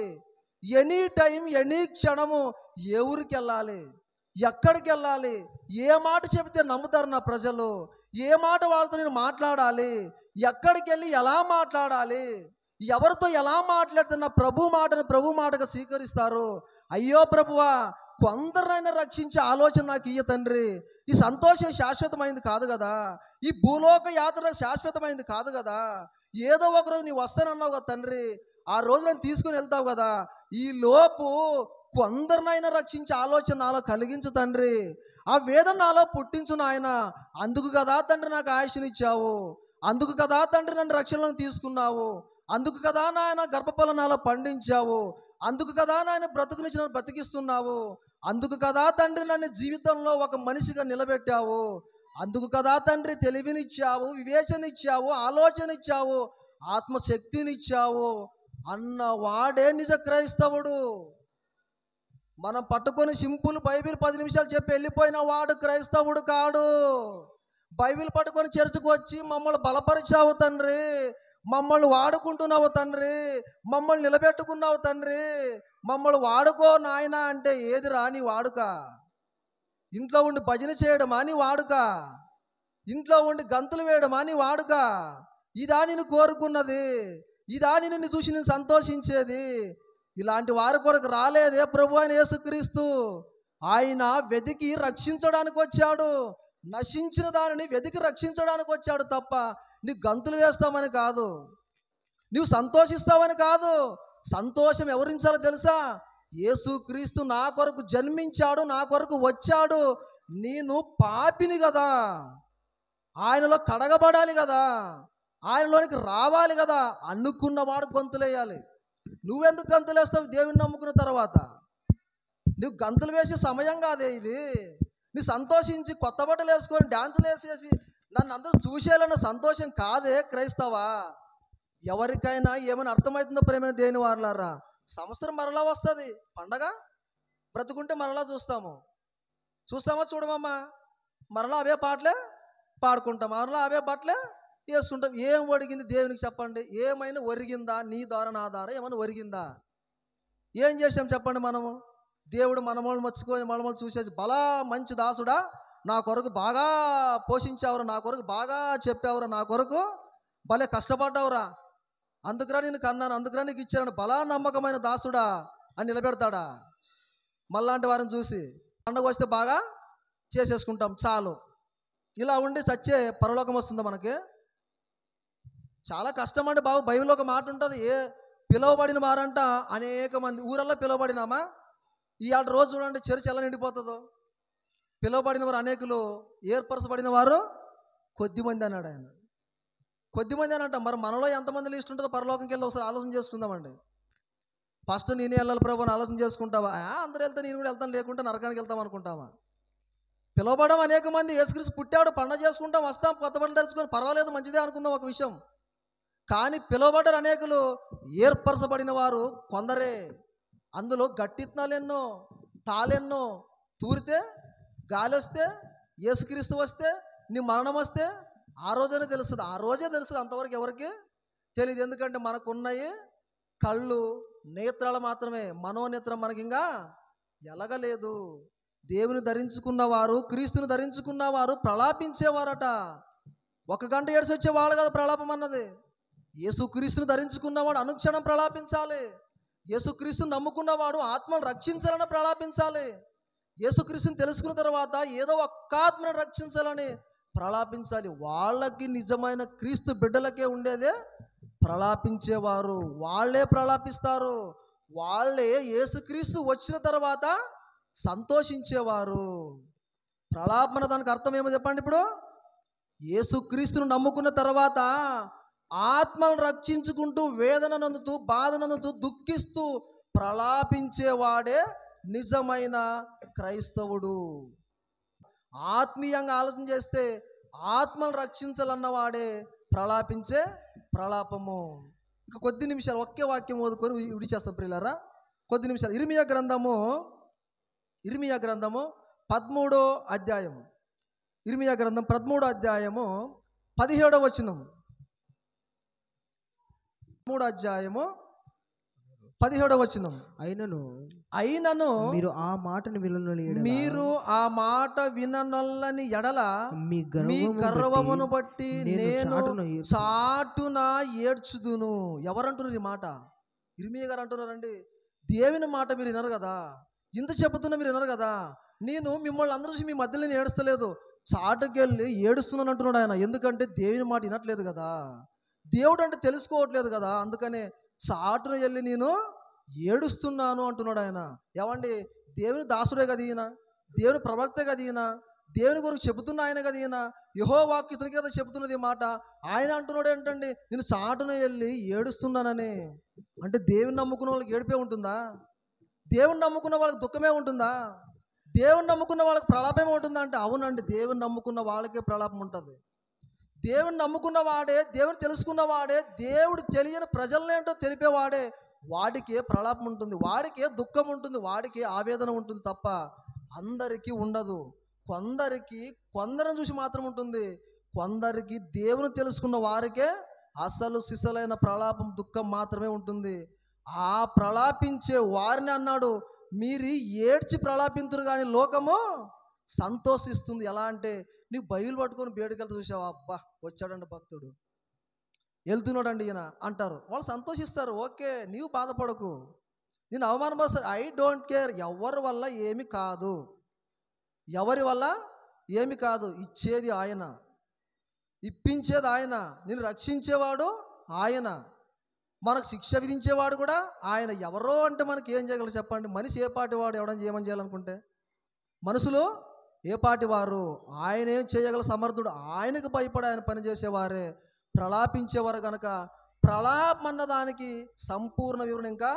ఎనీ టైం, ఎనీ క్షణము ఏ ఊరికి వెళ్ళాలి, ఎక్కడికి వెళ్ళాలి, ఏ మాట చెబితే నమ్ముతారు నా ప్రజలు, ఏ మాట వాళ్ళతో నేను మాట్లాడాలి, ఎక్కడికి వెళ్ళి ఎలా మాట్లాడాలి, ఎవరితో ఎలా మాట్లాడితే నా ప్రభు మాటగా స్వీకరిస్తారు. అయ్యో ప్రభువా, కొందరినైనా రక్షించే ఆలోచన నాకు ఇయ్య తండ్రి. ఈ సంతోషం శాశ్వతమైంది కాదు కదా, ఈ భూలోక యాత్ర శాశ్వతమైంది కాదు కదా. ఏదో ఒకరోజు నీవు వస్తానన్నావు కదా తండ్రి, ఆ రోజు నన్ను తీసుకుని వెళ్తావు కదా. ఈ లోపు కొందరినైనా రక్షించే ఆలోచన నాలో కలిగించు తండ్రి. ఆ వేదన నాలో పుట్టించు నాయన. అందుకు కదా తండ్రి నాకు ఆయుష్నిచ్చావు, అందుకు కదా తండ్రి నన్ను రక్షణలో తీసుకున్నావు, అందుకు కదా నాయన గర్భఫలం నాలో పండించావు, అందుకు కదా నాయన బ్రతుకునిచ్చి నన్ను బ్రతికిస్తున్నావు, అందుకు కదా తండ్రి నన్ను జీవితంలో ఒక మనిషిగా నిలబెట్టావు, అందుకు కదా తండ్రి తెలివినిచ్చావు, వివేచనిచ్చావు, ఆలోచన ఇచ్చావు, ఆత్మశక్తినిచ్చావు అన్నవాడే నిజ క్రైస్తవుడు. మనం పట్టుకొని సింపుల్ బైబిల్ 10 నిమిషాలు చెప్పి వెళ్ళిపోయిన వాడు క్రైస్తవుడు కాడు. బైబిల్ పట్టుకొని చర్చకు వచ్చి మమ్మల్ని బలపరిచావు తండ్రి, మమ్మల్ని వాడుకుంటున్నావు తండ్రి, మమ్మల్ని నిలబెట్టుకున్నావు తండ్రి, మమ్మల్ని వాడుకో నాయన అంటే ఏది రాని వాడుక? ఇంట్లో ఉండి భజన చేయడం అని వాడుక, ఇంట్లో ఉండి గంతులు వేయడం అని వాడుక? ఇదా నేను కోరుకున్నది, ఇదా నిన్ను చూసి నేను సంతోషించేది? ఇలాంటి వారి కొరకు రాలేదే ప్రభు అయిన యేసుక్రీస్తు. ఆయన వెతికి రక్షించడానికి వచ్చాడు, నశించిన దానిని వెతికి రక్షించడానికి వచ్చాడు తప్ప నీకు గంతులు వేస్తామని కాదు, నీవు సంతోషిస్తావని కాదు. సంతోషం ఎవరించాలో తెలుసా? యేసుక్రీస్తు నా కొరకు జన్మించాడు, నా కొరకు వచ్చాడు. నేను పాపిని కదా, ఆయనలో కడగబడాలి కదా, ఆయనలోనికి రావాలి కదా. అనుకున్నవాడు గంతులేయాలి. నువ్వెందుకు గంతులు వేస్తావు దేవుని నమ్ముకున్న తర్వాత? నువ్వు గంతులు వేసే సమయం కాదే ఇది. నీ సంతోషించి కొత్త బట్టలు వేసుకొని డ్యాన్సులు వేసేసి నన్ను అందరూ చూసేయాలన్న సంతోషం కాదే క్రైస్తవా. ఎవరికైనా ఏమైనా అర్థమవుతుందో ప్రేమైన దేని వారలారా? సంవత్సరం మరలా వస్తుంది పండగ, బ్రతుకుంటే మరలా చూస్తామా చూడమమ్మా, మరలా అవే పాటలే పాడుకుంటాం, మరలా అవే బట్టలే వేసుకుంటాం. ఏం ఒరిగింది దేవునికి చెప్పండి? ఏమైనా ఒరిగిందా? నీ ద్వారా నా ద్వారా ఏమైనా ఒరిగిందా? ఏం చేసాం చెప్పండి? మనము దేవుడు మనమల్ని మర్చుకొని మనమల్ని చూసేసి, బలా మంచి దాసుడా, నా కొరకు బాగా పోషించావురా, నా కొరకు బాగా చెప్పావురా, నా కొరకు భలే కష్టపడ్డావురా, అందుకురా నేను కన్నాను, అందుకురా నీకు ఇచ్చాను, బలా నమ్మకమైన దాసుడా అని నిలబెడతాడా? మళ్ళాంటి వారిని చూసి పండగ వస్తే బాగా చేసేసుకుంటాం చాలు. ఇలా ఉండి చచ్చే పరలోకం వస్తుందా మనకి? చాలా కష్టం అండి బాబు. బైబిల్లో ఒక మాట ఉంటుంది, పిలువబడిన వారంట అనేక మంది. ఊరల్లో పిలువబడినామా? ఇవాళ రోజు చూడండి చర్చ ఎలా నిండిపోతుందో. పిలువబడిన వారు అనేకులు, ఏర్పరచబడిన వారు కొద్దిమంది అన్నాడు ఆయన. కొద్దిమంది అని అంట. మరి మనలో ఎంతమంది లిస్ట్ ఉంటుందో పరలోకంకి వెళ్ళి ఒకసారి ఆలోచన చేసుకుందామండి. ఫస్ట్ నేనే వెళ్ళాలి ప్రభు అని ఆలోచన చేసుకుంటావా? అందరూ వెళ్తే నేను కూడా వెళ్తాను, లేకుంటే నరకానికి వెళ్తాం అనుకుంటావా? పిలువబడడం అనేక మంది. యేసుక్రీస్తు పుట్టాడు, పండగ చేసుకుంటాం, వస్తాం, కొత్త బట్టలు తెచ్చుకొని పర్వాలేదు, మంచిదే అనుకుందాం ఒక విషయం. కానీ పిలువబడ్డారు అనేకులు, ఏర్పరచబడిన వారు కొందరే. అందులో గట్టిత్నాలు ఎన్నో, తాళెన్నో. తూరితే గాలి వస్తే, యేసుక్రీస్తు వస్తే, నీ మరణం వస్తే ఆ రోజనే తెలుస్తుంది. ఆ రోజే తెలుస్తుంది, అంతవరకు ఎవరికి తెలియదు. ఎందుకంటే మనకున్నాయి కళ్ళు, నేత్రాలు మాత్రమే. మనోనేత్రం మనకి ఇంకా ఎలగలేదు. దేవుని ధరించుకున్నవారు, క్రీస్తుని ధరించుకున్నవారు ప్రలాపించేవారట. 1 గంట ఏడ్చి వచ్చేవాడు కదా ప్రలాపం అన్నది. యేసుక్రీస్తుని ధరించుకున్నవాడు అనుక్షణం ప్రలాపించాలి. యేసుక్రీస్తుని నమ్ముకున్నవాడు ఆత్మను రక్షించాలని ప్రలాపించాలి. యేసుక్రీస్తుని తెలుసుకున్న తర్వాత ఏదో ఒక్క ఆత్మను రక్షించాలని ప్రలాపించాలి. వాళ్ళకి నిజమైన క్రీస్తు బిడ్డలకే ఉండేదే ప్రలాపించేవారు. వాళ్ళే ప్రలాపిస్తారు. వాళ్ళే యేసుక్రీస్తు వచ్చిన తర్వాత సంతోషించేవారు. ప్రలాపన దానికి అర్థం ఏమో చెప్పండి. ఇప్పుడు యేసుక్రీస్తును నమ్ముకున్న తర్వాత ఆత్మను రక్షించుకుంటూ, వేదన నందుతూ, బాధ నందుతూ, దుఃఖిస్తూ ప్రలాపించేవాడే నిజమైన క్రైస్తవుడు. ఆత్మీయంగా ఆలోచన చేస్తే ఆత్మను రక్షించాలన్నవాడే ప్రలాపించే ప్రలాపము. ఇక కొద్ది నిమిషాలు ఒకే వాక్యం ఓదుకొని విడిచేస్తాం ప్రియులారా. కొద్ది నిమిషాలు. ఇర్మియా గ్రంథము 13వ అధ్యాయము. ఇర్మియా గ్రంథం 13వ అధ్యాయము 17వ వచనం. 13వ అధ్యాయము 17వ వచనం. అయినను మీరు ఆ మాట విననొల్లని ఎడల మీ గర్వమును బట్టి నేను చాటున ఏడ్చుదును. ఎవరంటున్నారు ఈ మాట? ఇర్మియా గారు అంటున్నారండి. దేవుని మాట మీరు వినరు కదా, ఇంత చెబుతున్నా మీరు వినరు కదా, నేను మిమ్మల్ని అందరూ మీ మధ్యలో నేను ఏడుస్తలేదు, చాటుకెళ్ళి ఏడుస్తున్నాను అంటున్నాడు ఆయన. ఎందుకంటే దేవుని మాట వినట్లేదు కదా, దేవుడు అంటే తెలుసుకోవట్లేదు కదా, అందుకనే చాటున వెళ్ళి నేను ఏడుస్తున్నాను అంటున్నాడు ఆయన. ఏమండి, దేవుని దాసుడే కదా ఈయన, దేవుని ప్రవక్తే కదా ఈయన, దేవుని కొరకు చెబుతున్న ఆయన కదా ఈయన, యెహోవా వాక్కు ఇతనికి కదా చెబుతున్నది ఈ మాట. ఆయన అంటున్నాడు ఏంటండి, నేను చాటున వెళ్ళి ఏడుస్తున్నానని. అంటే దేవుని నమ్ముకున్న వాళ్ళకి ఏడిపే ఉంటుందా? దేవుని నమ్ముకున్న వాళ్ళకి దుఃఖమే ఉంటుందా? దేవుని నమ్ముకున్న వాళ్ళకి ప్రలాపమే ఉంటుందా అంటే అవునండి, దేవుని నమ్ముకున్న వాళ్ళకే ప్రలాపం ఉంటుంది. దేవుని నమ్ముకున్న వాడే, దేవుని తెలుసుకున్న వాడే, దేవుడు తెలియని ప్రజలనేంటో తెలిపేవాడే, వాడికే ప్రలాపం ఉంటుంది, వాడికే దుఃఖం ఉంటుంది, వాడికే ఆవేదన ఉంటుంది తప్ప అందరికీ ఉండదు. కొందరిని చూసి మాత్రం ఉంటుంది. కొందరికి దేవుని తెలుసుకున్న వారికే అసలు సిసలైన ప్రలాపం, దుఃఖం మాత్రమే ఉంటుంది. ఆ ప్రలాపించే వారిని అన్నాడు, మీరు ఏడ్చి ప్రలాపింతురు కానీ లోకము సంతోషిస్తుంది. ఎలా అంటే, నీవు బైబిల్ పట్టుకొని బేడికెళ్తా చూసావా, అబ్బా వచ్చాడండి భక్తుడు, వెళ్తున్నాడండి ఈయన అంటారు, వాళ్ళు సంతోషిస్తారు. ఓకే, నీవు బాధపడకు, నేను అవమానపరుస్తారు. I don't care. ఎవరి వల్ల ఏమి కాదు, ఎవరి వల్ల ఏమి కాదు. ఇచ్చేది ఆయన, ఇప్పించేది ఆయన, నేను రక్షించేవాడు ఆయన, మనకు శిక్ష విధించేవాడు కూడా ఆయన. ఎవరో అంటే మనకి ఏం చేయగలరు చెప్పండి? మనిషి ఏ పాటి వాడు, ఎవడని చేయమని చేయాలనుకుంటే మనుషులు ఏ పాటి వారు, ఆయన ఏం చేయగల సమర్థుడు. ఆయనకు భయపడి ఆయన పనిచేసేవారే ప్రలాపించేవారు. కనుక ప్రలాపం అన్నదానికి సంపూర్ణ వివరణ ఇంకా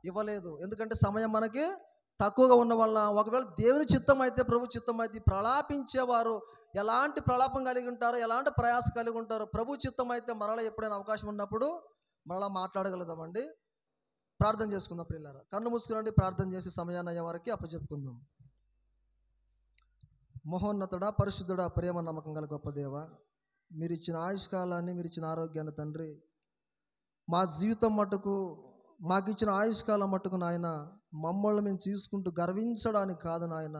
ఇవ్వలేదు, ఎందుకంటే సమయం మనకి తక్కువగా ఉన్న వల్ల. ఒకవేళ దేవుని చిత్తం అయితే, ప్రభు చిత్తం అయితే ప్రలాపించేవారు ఎలాంటి ప్రలాపం కలిగి ఉంటారో, ఎలాంటి ప్రయాస కలిగి ఉంటారో, ప్రభు చిత్తం అయితే మరలా ఎప్పుడైనా అవకాశం ఉన్నప్పుడు మరలా మాట్లాడగలుగుదామండి. ప్రార్థన చేసుకుందాం ప్రియులారా. కన్ను మూసుకునండి, ప్రార్థన చేసి సమయాన్ని అయ్యే వరకు అప్పచెప్పుకుందాం. మహోన్నతుడా, పరిశుద్ధుడా, ప్రేమ నమ్మకం గల గొప్ప దేవ, మీరు ఇచ్చిన ఆయుష్కాలాన్ని, మీరు ఇచ్చిన ఆరోగ్యాన్ని తండ్రి, మా జీవితం మట్టుకు, మాకు ఇచ్చిన ఆయుష్కాలం మట్టుకు నాయన, మమ్మల్ని మేము చూసుకుంటూ గర్వించడానికి కాదు నాయన,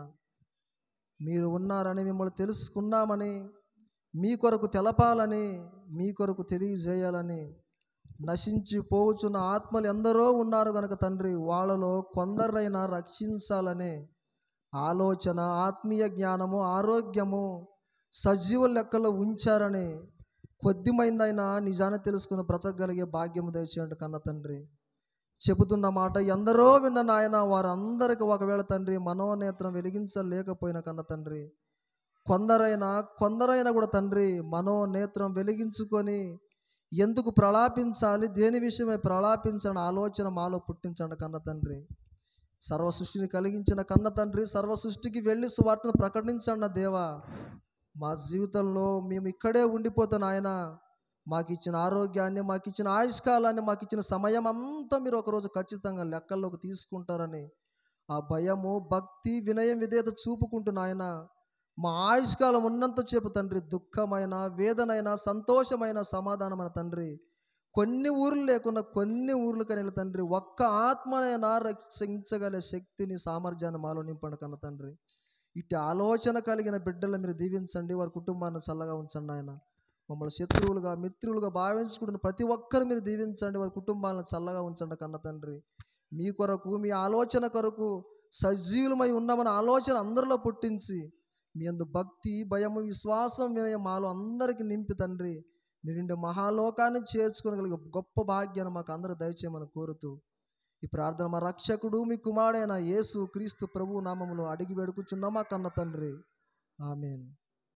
మీరు ఉన్నారని, మిమ్మల్ని తెలుసుకున్నామని, మీ కొరకు తెలపాలని, మీ కొరకు తెలియజేయాలని, నశించిపోవచ్చున్న ఆత్మలు ఎందరో ఉన్నారు కనుక తండ్రి, వాళ్ళలో కొందరైనా రక్షించాలనే ఆలోచన, ఆత్మీయ జ్ఞానము, ఆరోగ్యము సజీవ లెక్కలో ఉంచారని, కొద్దిమైందైనా నిజాన్ని తెలుసుకుని బ్రతకగలిగే భాగ్యము దయచేయండి కన్న తండ్రి. చెబుతున్న మాట ఎందరో విన్న నాయన, వారందరికీ ఒకవేళ తండ్రి మనోనేత్రం వెలిగించలేకపోయిన కన్న తండ్రి, కొందరైనా కూడా తండ్రి మనోనేత్రం వెలిగించుకొని ఎందుకు ప్రలాపించాలి, దేని విషయమై ప్రలాపించని ఆలోచన మాలో పుట్టించండి కన్న తండ్రి. సర్వ సృష్టిని కలిగించిన కన్న తండ్రి, సర్వ సృష్టికి వెళ్ళి సువార్తను ప్రకటించండి దేవా. మా జీవితంలో మేము ఇక్కడే ఉండిపోతాను ఆయన, మాకు ఇచ్చిన ఆరోగ్యాన్ని, మాకు ఇచ్చిన ఆయుష్కాలాన్ని, మాకు ఇచ్చిన సమయం అంతా మీరు ఒకరోజు ఖచ్చితంగా లెక్కల్లోకి తీసుకుంటారని ఆ భయము, భక్తి, వినయం, విధేయత చూపుకుంటున్న ఆయన, మా ఆయుష్కాలం ఉన్నంత సేపు తండ్రి దుఃఖమైన, వేదనైన, సంతోషమైన, సమాధానమైన తండ్రి, కొన్ని ఊర్లు లేకున్నా కొన్ని ఊర్లు కని తండ్రి, ఒక్క ఆత్మనైనా రక్షించగల శక్తిని, సామర్థ్యాన్ని మాలో నింపండి కన్న తండ్రి. ఇటు ఆలోచన కలిగిన బిడ్డలు మీరు దీవించండి, వారి కుటుంబాన్ని చల్లగా ఉంచండి ఆయన. మమ్మల్ని శత్రువులుగా, మిత్రులుగా భావించుకుంటున్న ప్రతి ఒక్కరు మీరు దీవించండి, వారి కుటుంబాలను చల్లగా ఉంచండి కన్న తండ్రి. మీ కొరకు, మీ ఆలోచన కొరకు సజీవులమై ఉన్నామన్న ఆలోచన అందరిలో పుట్టించి, మీ అందు భక్తి, భయము, విశ్వాసం, వినయం మాలో అందరికీ నింపి తండ్రి, మీరు మహాలోకాన్ని చేర్చుకోగలిగే గొప్ప భాగ్యాన్ని మాకు అందరూ దయచేయమని కోరుతూ ఈ ప్రార్థన మా రక్షకుడు, మీ కుమారుడైన యేసు క్రీస్తు ప్రభు నామములో అడిగి వేడుకుచున్నామా కన్న తండ్రి. ఆమేన్.